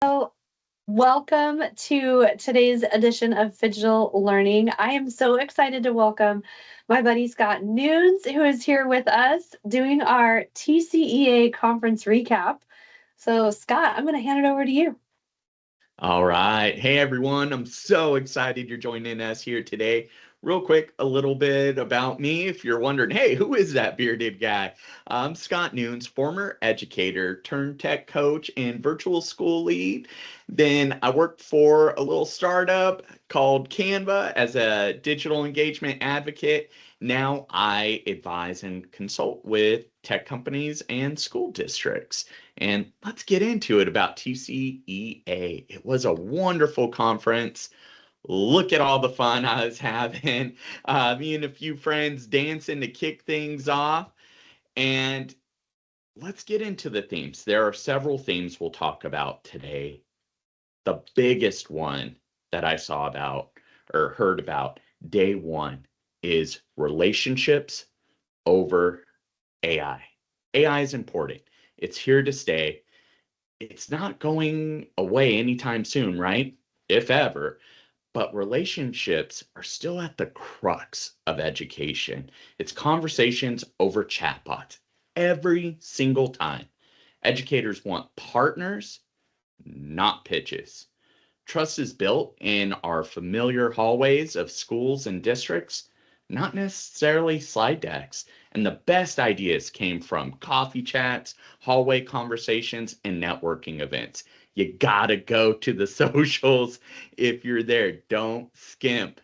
So, welcome to today's edition of Phygital Learning. I am so excited to welcome my buddy Scott Nunes, who is here with us doing our TCEA Conference recap. So, Scott, I'm going to hand it over to you. All right. Hey, everyone. I'm so excited you're joining us here today. Real quick, a little bit about me. If you're wondering, hey, who is that bearded guy? I'm Scott Nunes, former educator turned tech coach and virtual school lead. Then I worked for a little startup called Canva as a digital engagement advocate. Now I advise and consult with tech companies and school districts. And let's get into it about TCEA. It was a wonderful conference. Look at all the fun I was having. Me and a few friends dancing to kick things off. And let's get into the themes. There are several themes we'll talk about today. The biggest one that I saw about or heard about day one is relationships over AI. AI is important. It's here to stay. It's not going away anytime soon, right? If ever. But relationships are still at the crux of education. It's conversations over chatbots every single time. Educators want partners, not pitches. Trust is built in our familiar hallways of schools and districts, not necessarily slide decks. And the best ideas came from coffee chats, hallway conversations, and networking events. You gotta go to the socials if you're there. Don't skimp.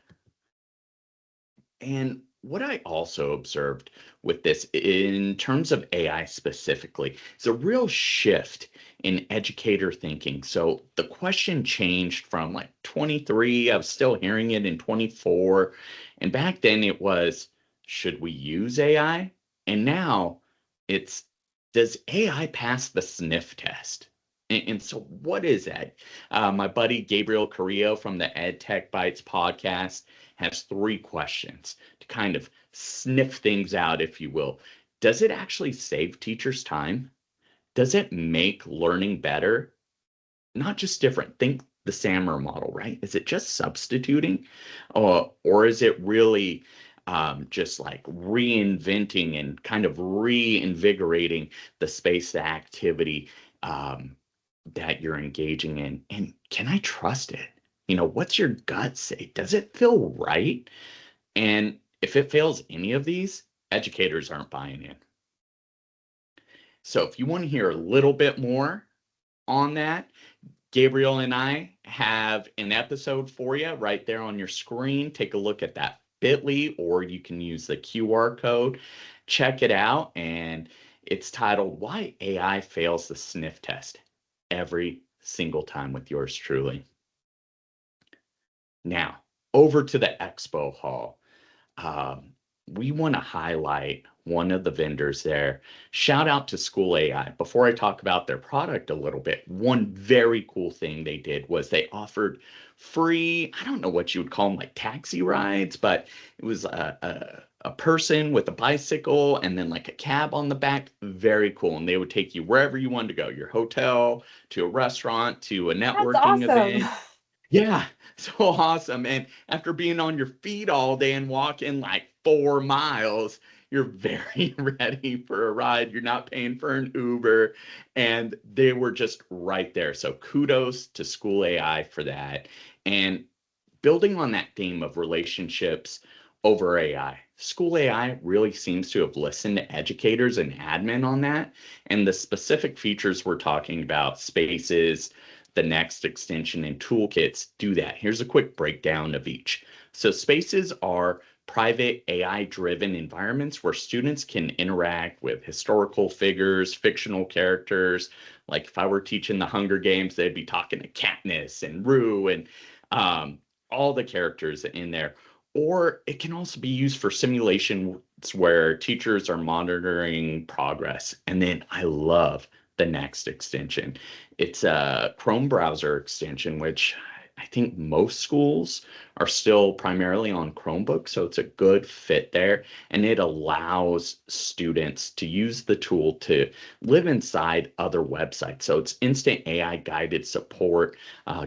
And what I also observed with this in terms of AI specifically is a real shift in educator thinking. So the question changed from like 23, I was still hearing it in 24. And back then it was, should we use AI? And now it's, does AI pass the sniff test? And so, what is that? My buddy Gabriel Carrillo from the EdTech Bites podcast has three questions to kind of sniff things out, if you will. Does it actually save teachers time? Does it make learning better? Not just different. Think the Sammer model, right? Is it just substituting? Or is it really just like reinventing and kind of reinvigorating the space, the activity that you're engaging in? And can I trust it? What's your gut say? Does it feel right? And if it fails any of these, educators aren't buying in. So if you want to hear a little bit more on that, Gabriel and I have an episode for you right there on your screen. Take a look at that bit.ly, or you can use the QR code. Check it out. And it's titled Why AI Fails the Sniff Test Every Single Time with yours truly. Now, over to the expo hall. We want to highlight one of the vendors there. Shout out to School AI. Before I talk about their product a little bit, one very cool thing they did was they offered free, I don't know what you would call them, like taxi rides, but it was a person with a bicycle and then like a cab on the back. Very cool. And they would take you wherever you wanted to go, your hotel, to a restaurant, to a That's networking awesome. event. Yeah, so awesome. And after being on your feet all day and walking like 4 miles, you're very ready for a ride. You're not paying for an Uber. And they were just right there. So kudos to School AI for that. And building on that theme of relationships over AI, School AI really seems to have listened to educators and admin on that. And the specific features we're talking about, spaces, the next extension, and toolkits do that. Here's a quick breakdown of each. So spaces are private AI-driven environments where students can interact with historical figures, fictional characters. Like if I were teaching the Hunger Games, they'd be talking to Katniss and Rue and all the characters in there. Or it can also be used for simulations where teachers are monitoring progress. And then I love the next extension. It's a Chrome browser extension, which I think most schools are still primarily on Chromebooks, so it's a good fit there. And it allows students to use the tool to live inside other websites. So it's instant AI guided support,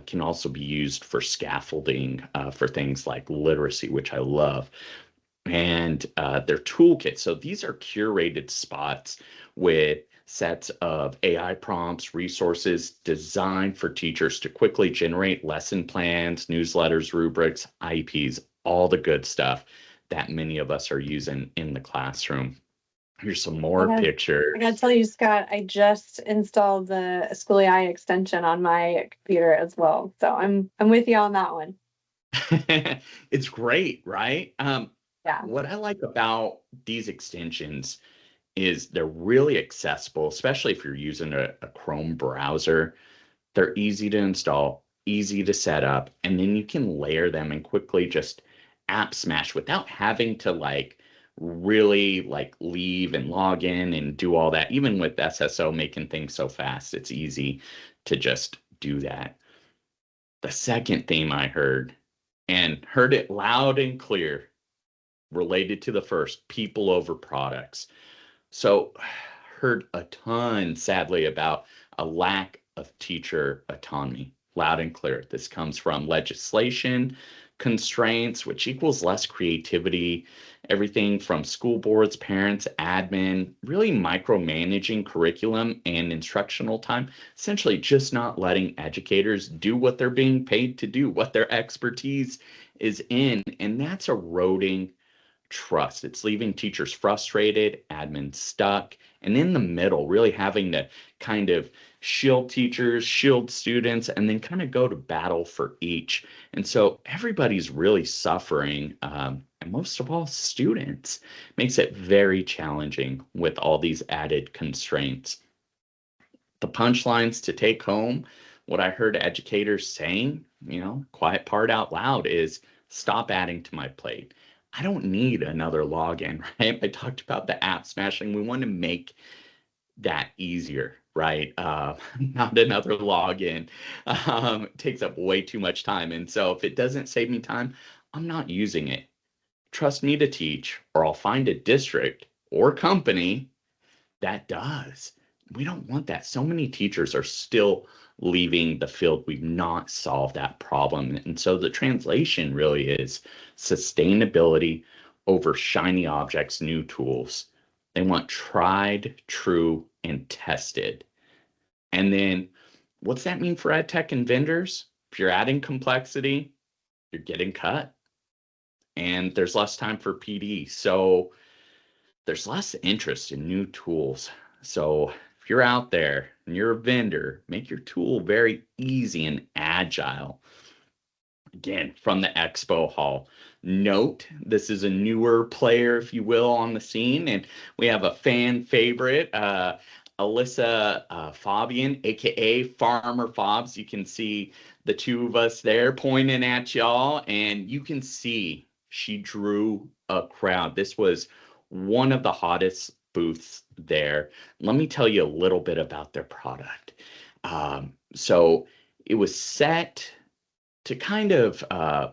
can also be used for scaffolding for things like literacy, which I love, and their toolkit. So these are curated spots with sets of AI prompts, resources designed for teachers to quickly generate lesson plans, newsletters, rubrics, IEPs, all the good stuff that many of us are using in the classroom. Here's some I more got I gotta pictures. tell you, Scott, I just installed the School AI extension on my computer as well. So I'm with you on that one. It's great, right? Yeah. What I like about these extensions is they're really accessible, especially if you're using a Chrome browser. They're easy to install, easy to set up, and then you can layer them and quickly just app smash without having to really leave and log in and do all that. Even with SSO making things so fast, it's easy to just do that. The second theme I heard, and heard it loud and clear, related to the first, people over products. So, heard a ton, sadly, about a lack of teacher autonomy, loud and clear. This comes from legislation, constraints, which equals less creativity, everything from school boards, parents, admin, really micromanaging curriculum and instructional time, essentially just not letting educators do what they're being paid to do, what their expertise is in. And that's eroding trust. It's leaving teachers frustrated, admin stuck, and in the middle, really having to kind of shield teachers, shield students, and then kind of go to battle for each. And so everybody's really suffering, and most of all, students. Makes it very challenging with all these added constraints. The punchlines to take home, what I heard educators saying, quiet part out loud is stop adding to my plate. I don't need another login, right? I talked about the app smashing. We want to make that easier, right? Not another login. It takes up way too much time. And so if it doesn't save me time, I'm not using it. Trust me to teach, or I'll find a district or company that does. We don't want that. So many teachers are still leaving the field. We've not solved that problem. And so the translation really is sustainability over shiny objects, new tools. They want tried, true, and tested. And then what's that mean for ed tech and vendors? If you're adding complexity, you're getting cut and there's less time for PD. So there's less interest in new tools. So if you're out there and you're a vendor, make your tool very easy and agile. Again, from the expo hall. Note, this is a newer player, if you will, on the scene, and we have a fan favorite, Alyssa Fabian, aka Farmer Fobs. You can see the two of us there pointing at y'all, and you can see she drew a crowd. This was one of the hottest booths there. Let me tell you a little bit about their product. So it was set to kind of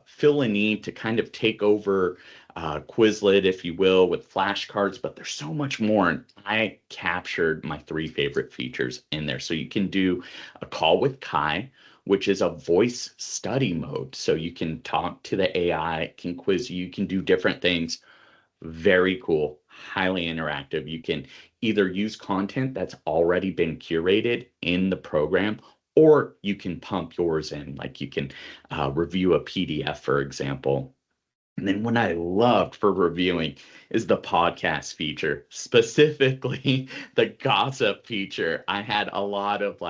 fill a need, to kind of take over Quizlet, if you will, with flashcards, but there's so much more. And I captured my three favorite features in there. So you can do a call with Kai, which is a voice study mode. So you can talk to the AI, it can quiz you, you can do different things. Very cool, highly interactive. You can either use content that's already been curated in the program, or you can pump yours in, like you can review a PDF, for example. And then what I loved for reviewing is the podcast feature, specifically the gossip feature. I had a lot of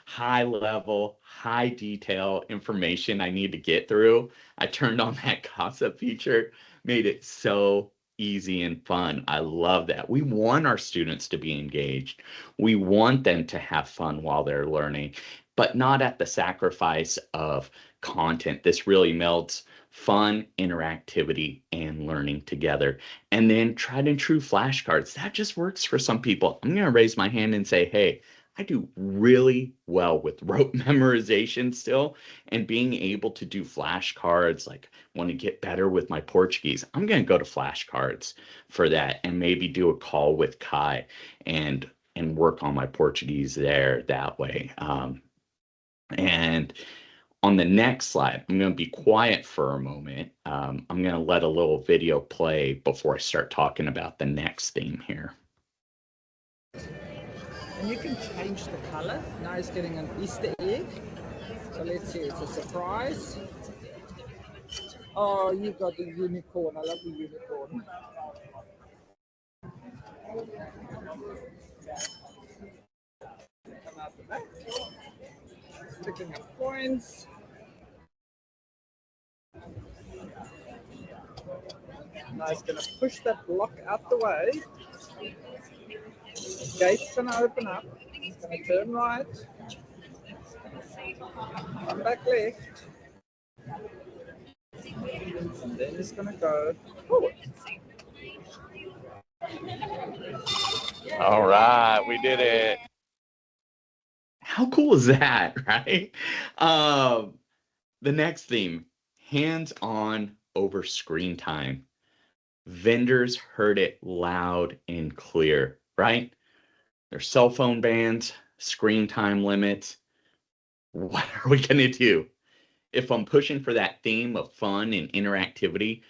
high level, high detail information I need to get through. I turned on that gossip feature, made it so easy and fun. I love that. We want our students to be engaged. We want them to have fun while they're learning, but not at the sacrifice of content. This really melds fun, interactivity, and learning together. And then tried and true flashcards. That just works for some people. I'm going to raise my hand and say, hey, I do really well with rote memorization still, and being able to do flashcards, like want to get better with my Portuguese. I'm going to go to flashcards for that and maybe do a call with Kai and work on my Portuguese there that way. And on the next slide, I'm going to be quiet for a moment. I'm going to let a little video play before I start talking about the next theme here. And you can change the color. Now it's getting an Easter egg. So let's see, it's a surprise. Oh, you got the unicorn. I love the unicorn. Come out the back. Picking up coins. Now it's going to push that block out the way. The gate's going to open up. It's going to turn right. Come back left. And then it's going to go forward. All right, we did it. How cool is that, right? The next theme, hands-on over screen time. Vendors heard it loud and clear, right? There's cell phone bans, screen time limits. What are we going to do? If I'm pushing for that theme of fun and interactivity,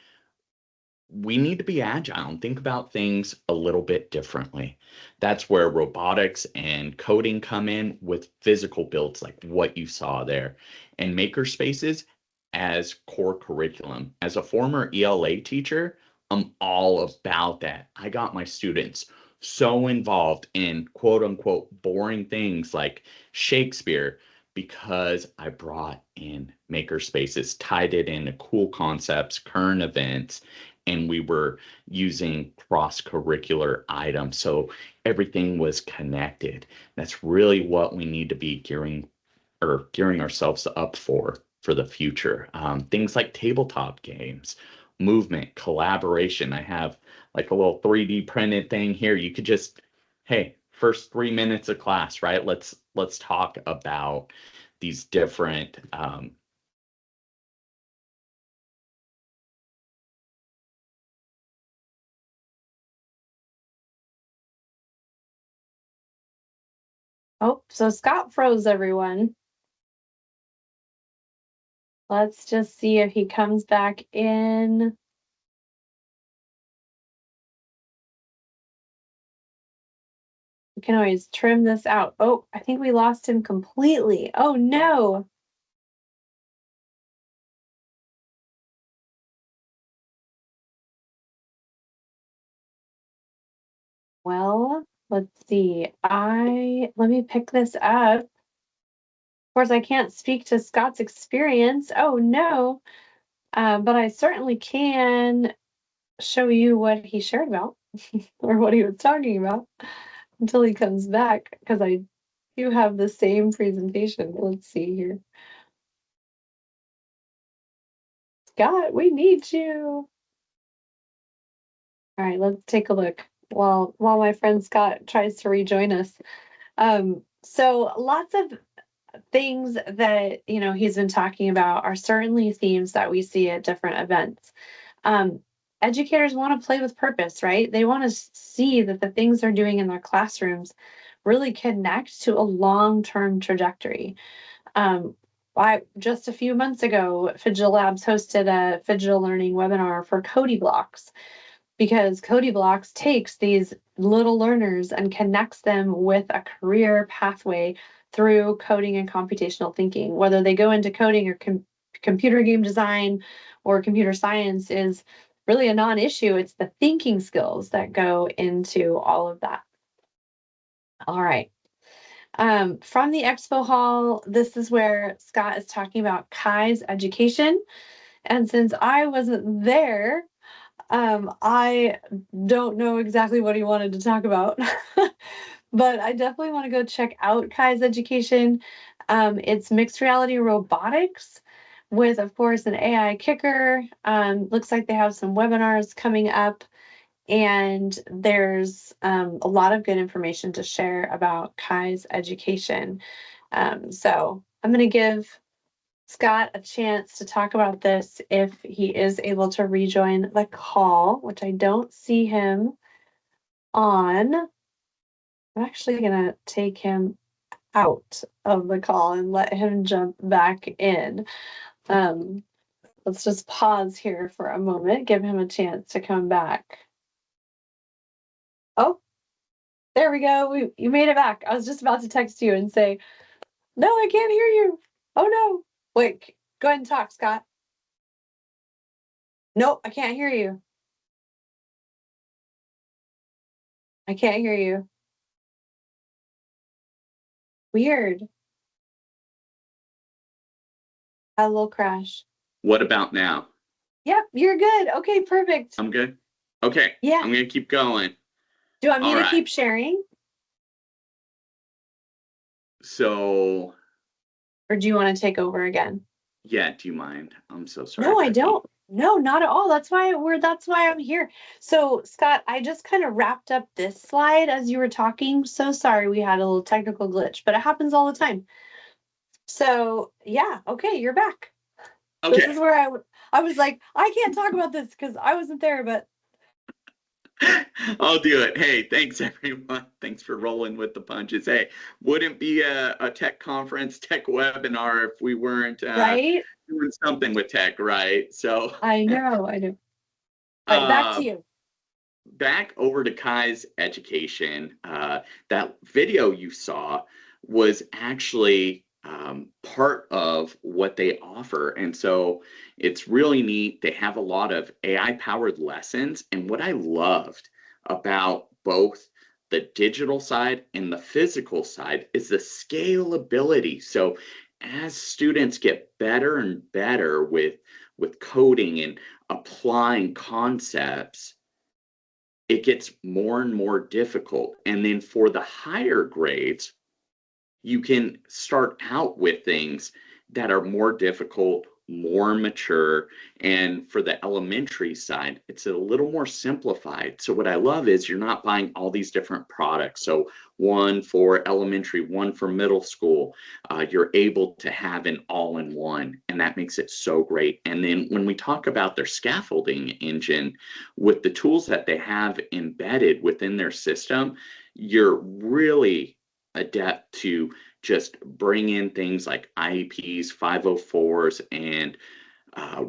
we need to be agile and think about things a little bit differently. That's where robotics and coding come in with physical builds like what you saw there, and maker spaces as core curriculum. As a former ELA teacher, I'm all about that. I got my students so involved in quote unquote boring things like Shakespeare because I brought in maker spaces, tied it into cool concepts, current events, and we were using cross-curricular items. So everything was connected. That's really what we need to be gearing ourselves up for the future. Things like tabletop games, movement, collaboration. I have like a little 3D printed thing here. You could just, hey, first 3 minutes of class, right? Let's talk about these different Oh, so Scott froze everyone. Let's just see if he comes back in. We can always trim this out. Oh, I think we lost him completely. Oh no. Well, let's see. Let me pick this up. Of course, I can't speak to Scott's experience. Oh no. But I certainly can show you what he shared about or what he was talking about until he comes back, because I do have the same presentation. Let's see here. Scott, we need you. All right, let's take a look while my friend Scott tries to rejoin us. So lots of things that he's been talking about are certainly themes that we see at different events. Educators want to play with purpose, right? They want to see that the things they're doing in their classrooms really connect to a long-term trajectory. Just a few months ago, Phygital Labs hosted a Phygital Learning webinar for Cody Blocks, because Cody Blocks takes these little learners and connects them with a career pathway through coding and computational thinking. Whether they go into coding or computer game design or computer science is really a non-issue. It's the thinking skills that go into all of that. All right. From the expo hall, this is where Scott is talking about Kai's education. And since I wasn't there, I don't know exactly what he wanted to talk about, but I definitely want to go check out Kai's education. It's mixed reality robotics with, of course, an AI kicker. Looks like they have some webinars coming up. And there's a lot of good information to share about Kai's education. So I'm going to give Scott a chance to talk about this if he is able to rejoin the call, which I don't see him on. I'm actually going to take him out of the call and let him jump back in. Let's just pause here for a moment, give him a chance to come back. Oh, there we go. You made it back. I was just about to text you and say, no, I can't hear you. Oh no. Wait, go ahead and talk, Scott. Nope, I can't hear you. I can't hear you. Weird. Had a little crash. What about now? Yep, you're good. Okay, perfect. I'm good. Okay. Yeah. I'm gonna keep going. Do you want me All to right. keep sharing? So, Or do you want to take over again? yeah, do you mind? I'm so sorry. No, I Becky. don't. No, not at all. That's why I'm here. So, Scott, I just kind of wrapped up this slide as you were talking. So sorry we had a little technical glitch, but it happens all the time. So, yeah, okay, you're back. Okay. This is where I was like, I can't talk about this because I wasn't there, but I'll do it. Hey, thanks everyone. Thanks for rolling with the punches. Hey, wouldn't be a tech conference, tech webinar if we weren't right? doing something with tech, right? So I know. All right, back to you. back over to Kai's education. That video you saw was actually part of what they offer. And so it's really neat. They have a lot of AI powered lessons. And what I loved about both the digital side and the physical side is the scalability. So as students get better and better with coding and applying concepts, it gets more and more difficult. And then for the higher grades, you can start out with things that are more difficult, more mature. And for the elementary side, it's a little more simplified. So, what I love is you're not buying all these different products. So, one for elementary, one for middle school. You're able to have an all in one, and that makes it so great. And then when we talk about their scaffolding engine, with the tools that they have embedded within their system, you're really adept to just bring in things like IEPs, 504s, and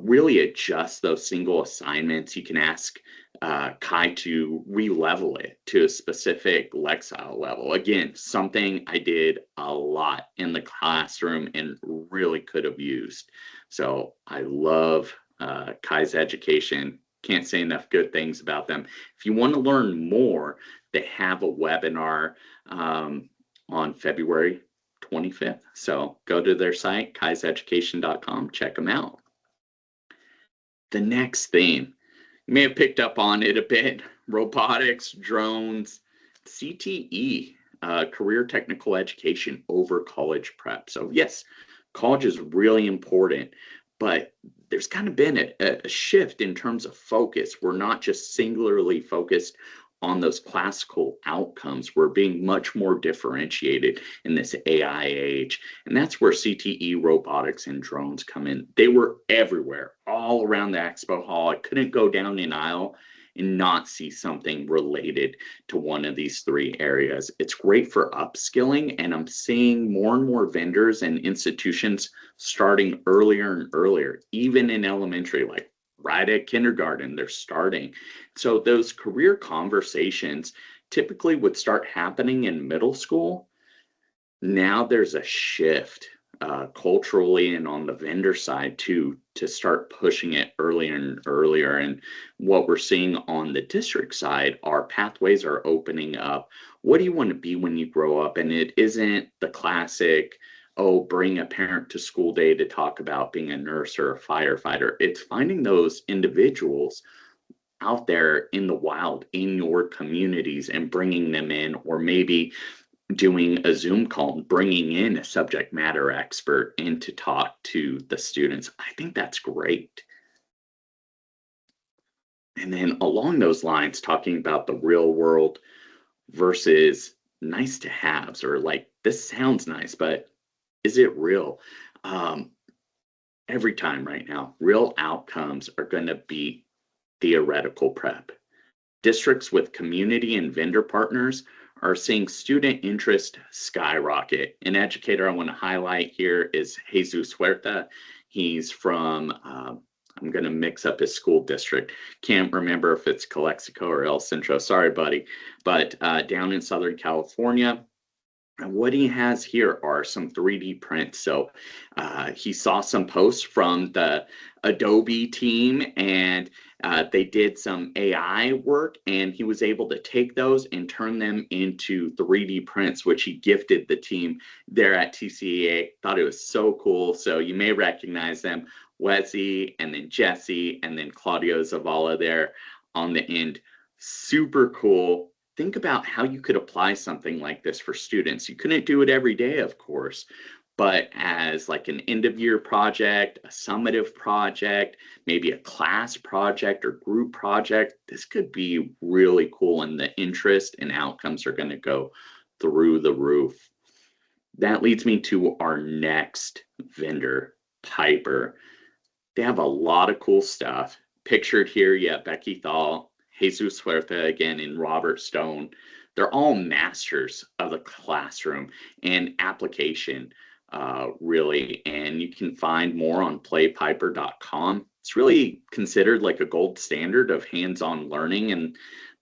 really adjust those single assignments. You can ask Kai to re-level it to a specific Lexile level. Again, something I did a lot in the classroom and really could have used. So I love Kai's education. Can't say enough good things about them. If you want to learn more, they have a webinar on February 25th. So go to their site, kaiseducation.com, check them out. The next theme, you may have picked up on it a bit, robotics, drones, CTE, career technical education over college prep. So yes, college is really important, but there's kind of been a shift in terms of focus. We're not just singularly focused on those classical outcomes. We're being much more differentiated in this AI age. And that's where CTE, robotics, and drones come in. They were everywhere, all around the expo hall. I couldn't go down an aisle and not see something related to one of these three areas. It's great for upskilling, and I'm seeing more and more vendors and institutions starting earlier and earlier, even in elementary, like right at kindergarten, they're starting. So those career conversations typically would start happening in middle school. Now there's a shift culturally and on the vendor side too, to start pushing it earlier and earlier. And what we're seeing on the district side, our pathways are opening up. What do you want to be when you grow up? And it isn't the classic, oh, bring a parent to school day to talk about being a nurse or a firefighter. It's finding those individuals out there in the wild in your communities and bringing them in, or maybe doing a Zoom call and bringing in a subject matter expert in to talk to the students. I think that's great. And then along those lines, talking about the real world versus nice to haves, or like, this sounds nice, but is it real? Um, every time right now, real outcomes are going to be theoretical prep. Districts with community and vendor partners are seeing student interest skyrocket. An educator I want to highlight here is Jesus Huerta. He's from, I'm going to mix up his school district. Can't remember if it's Calexico or El Centro. Sorry, buddy. But down in Southern California, and what he has here are some 3D prints. So he saw some posts from the Adobe team, and they did some AI work, and he was able to take those and turn them into 3D prints, which he gifted the team there at TCEA. Thought it was so cool. So you may recognize them, Wesley, and then Jesse, and then Claudio Zavala there on the end. Super cool. Think about how you could apply something like this for students. You couldn't do it every day, of course, but as like an end of year project, a summative project, maybe a class project or group project, this could be really cool, and the interest and outcomes are going to go through the roof. That leads me to our next vendor, Piper. They have a lot of cool stuff. Pictured here, Becky Thal, Jesus Huerta again, and Robert Stone. They're all masters of the classroom and application, really. And you can find more on playpiper.com. It's really considered like a gold standard of hands-on learning. And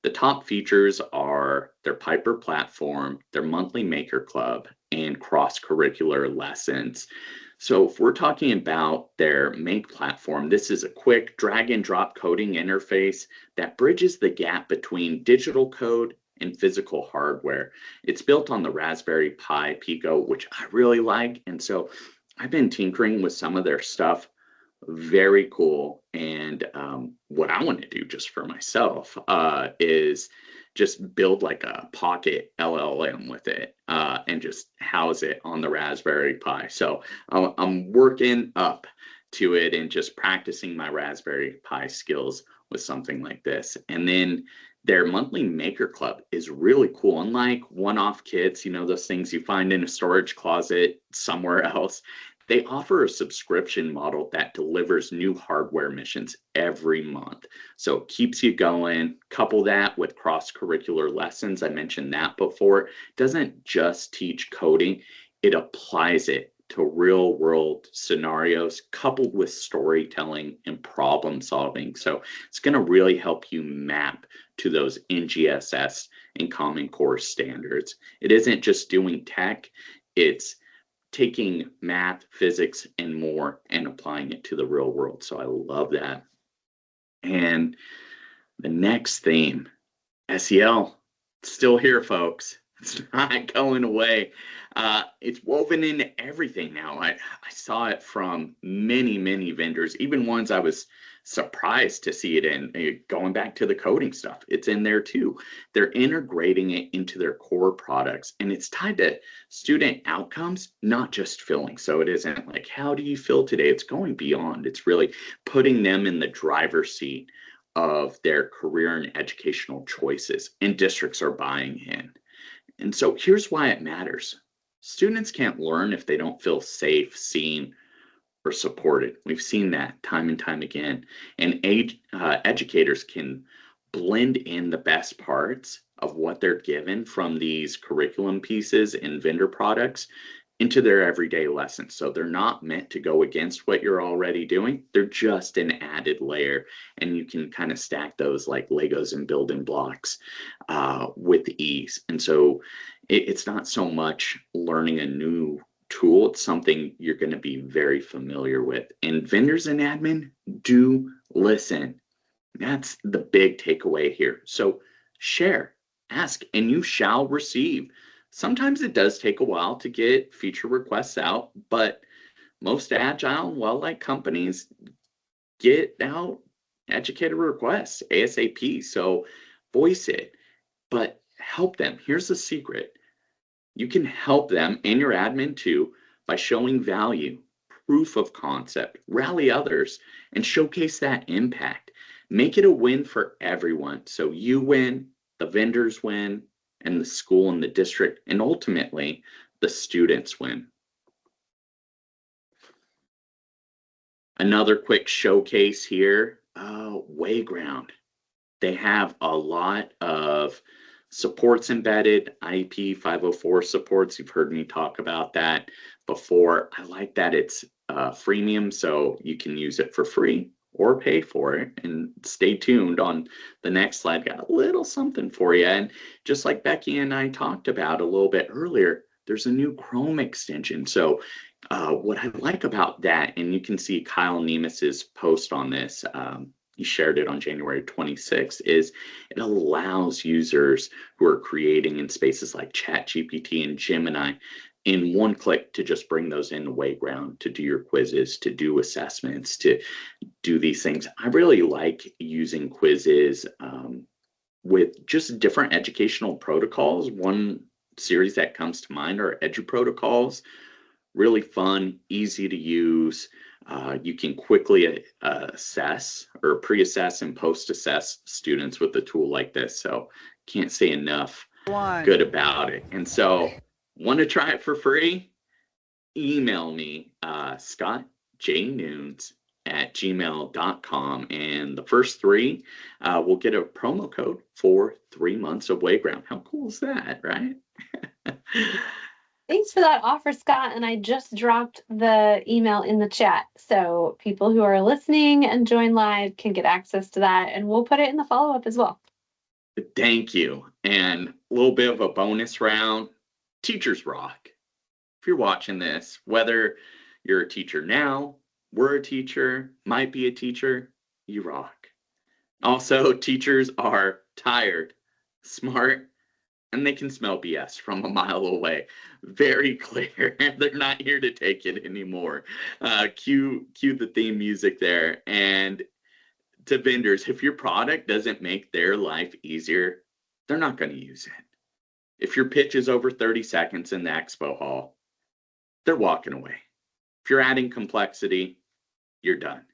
the top features are their Piper platform, their monthly maker club, and cross-curricular lessons. So if we're talking about their Make platform, this is a quick drag and drop coding interface that bridges the gap between digital code and physical hardware. It's built on the Raspberry Pi Pico, which I really like. And so I've been tinkering with some of their stuff. Very cool. And what I want to do just for myself is just build like a pocket LLM with it, and just house it on the Raspberry Pi. So I'm working up to it and just practicing my Raspberry Pi skills with something like this. And then their monthly maker club is really cool. Unlike one-off kits, those things you find in a storage closet somewhere else, they offer a subscription model that delivers new hardware missions every month. So it keeps you going. Couple that with cross-curricular lessons. I mentioned that before. It doesn't just teach coding, it applies it to real world scenarios coupled with storytelling and problem solving. So it's going to really help you map to those NGSS and Common Core standards. It isn't just doing tech, it's taking math, physics, and more and applying it to the real world. So I love that. And the next theme, SEL, it's still here, folks. It's not going away. It's woven into everything now. I saw it from many vendors, even ones I was surprised to see it in. Going back to the coding stuff, it's in there too. They're integrating it into their core products, and it's tied to student outcomes, not just filling. So it isn't like, how do you feel today? It's going beyond. It's really putting them in the driver's seat of their career and educational choices, and districts are buying in. And so here's why it matters. Students can't learn if they don't feel safe, seen, or supported. We've seen that time and time again. And educators can blend in the best parts of what they're given from these curriculum pieces and vendor products into their everyday lessons. So they're not meant to go against what you're already doing. They're just an added layer. And you can kind of stack those like Legos and building blocks with ease. And so it's not so much learning a new tool. It's something you're going to be very familiar with. And vendors and admin do listen. That's the big takeaway here. So share, ask, and you shall receive. Sometimes it does take a while to get feature requests out, but most agile and well-liked companies get out educator requests ASAP. So voice it, but help them. Here's the secret. You can help them and your admin too by showing value, proof of concept, rally others, and showcase that impact. Make it a win for everyone. So you win, the vendors win, and the school and the district, and ultimately the students win. Another quick showcase here, Wayground. They have a lot of supports embedded, IP 504 supports. You've heard me talk about that before. I like that it's freemium, so you can use it for free or pay for it. And stay tuned on the next slide. Got a little something for you. And just like Becky and I talked about a little bit earlier, there's a new Chrome extension. So what I like about that, and you can see Kyle Nemes's post on this, he shared it on January 26th, is it allows users who are creating in spaces like ChatGPT and Gemini in one click to just bring those in the Wayground, to do your quizzes, to do assessments, to do these things. I really like using quizzes with just different educational protocols. One series that comes to mind are Edu Protocols. Really fun, easy to use. You can quickly assess or pre-assess and post-assess students with a tool like this. So can't say enough good about it. And so want to try it for free? Email me, scottjnunes@gmail.com. And the first three will get a promo code for 3 months of Wayground. How cool is that, right? Thanks for that offer, Scott. And I just dropped the email in the chat. So people who are listening and join live can get access to that. And we'll put it in the follow-up as well. Thank you. And a little bit of a bonus round. Teachers rock. If you're watching this, whether you're a teacher now, were a teacher, might be a teacher, you rock. Also, teachers are tired, smart, and they can smell BS from a mile away. Very clear. They're not here to take it anymore. Cue the theme music there. And to vendors, if your product doesn't make their life easier, they're not going to use it. If your pitch is over 30 seconds in the expo hall, they're walking away. If you're adding complexity, you're done.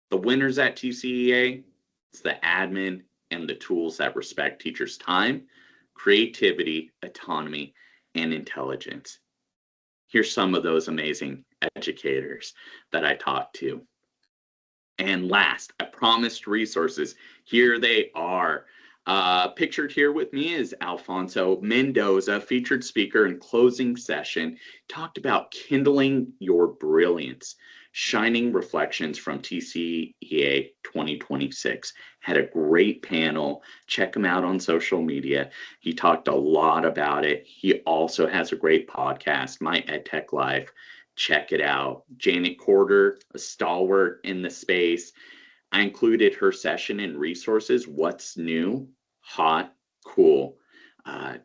The winners at TCEA, it's the admin and the tools that respect teachers' time, creativity, autonomy, and intelligence. Here's some of those amazing educators that I talked to. And last, I promised resources. Here they are. Pictured here with me is Alfonso Mendoza, featured speaker and closing session, talked about kindling your brilliance, shining reflections from TCEA 2026. Had a great panel. Check him out on social media. He talked a lot about it. He also has a great podcast, My EdTech Life. Check it out. Janet Corder, a stalwart in the space. I included her session and resources. What's new, hot, cool.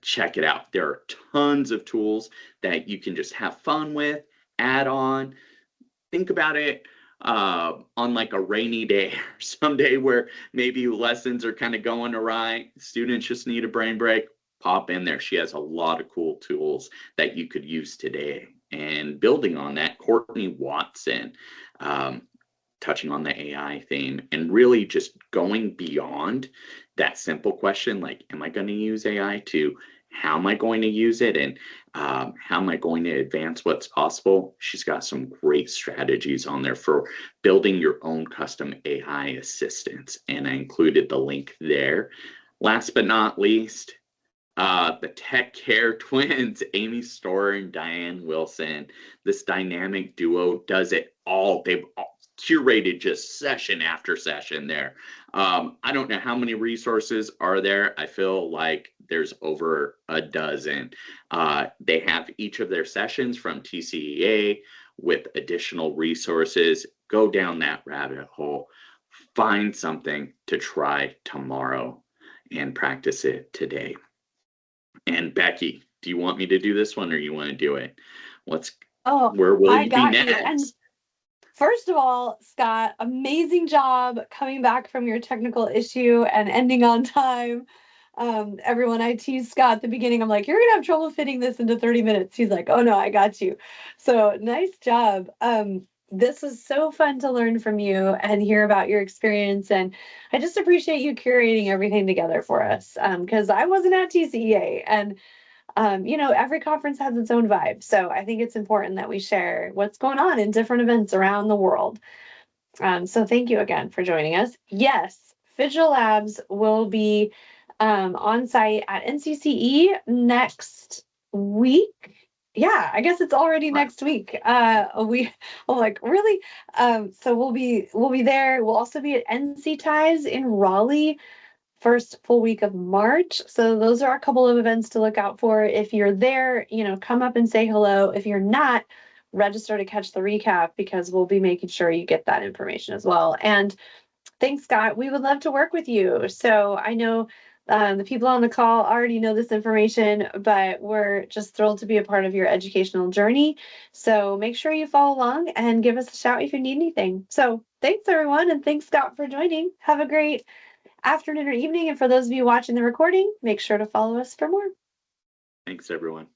Check it out. There are tons of tools that you can just have fun with, add on. Think about it on like a rainy day or some day where maybe lessons are kind of going awry. Students just need a brain break. Pop in there. She has a lot of cool tools that you could use today. And building on that, Courtney Watson, touching on the AI theme and really just going beyond that simple question, like, am I going to use AI, to how am I going to use it, and how am I going to advance what's possible? She's got some great strategies on there for building your own custom AI assistants, and I included the link there. Last but not least, the Tech Care twins, Amy Storer and Diane Wilson. This dynamic duo does it all. They've curated just session after session there. I don't know how many resources are there. I feel like there's over a dozen. They have each of their sessions from TCEA with additional resources. Go down that rabbit hole. Find something to try tomorrow and practice it today. And Becky, do you want me to do this one, or you want to do it? Where will you be next? And first of all, Scott, amazing job coming back from your technical issue and ending on time. Everyone, I teased Scott at the beginning. I'm like, you're gonna have trouble fitting this into 30 minutes. He's like, oh no, I got you. So nice job. this was so fun to learn from you and hear about your experience. And I just appreciate you curating everything together for us, because I wasn't at TCEA. And every conference has its own vibe. So I think it's important that we share what's going on in different events around the world. So thank you again for joining us. Yes, Phygital Labs will be on site at NCCE next week. Yeah, I guess it's already next week. I'm like, really? So we'll be there. We'll also be at NC Ties in Raleigh first full week of March. So those are a couple of events to look out for. If you're there, come up and say hello. If you're not, register to catch the recap, because we'll be making sure you get that information as well. And thanks, Scott. We would love to work with you. So I know the people on the call already know this information, but we're just thrilled to be a part of your educational journey. So make sure you follow along and give us a shout if you need anything. So thanks, everyone. And thanks, Scott, for joining. Have a great afternoon or evening. And for those of you watching the recording, make sure to follow us for more. Thanks, everyone.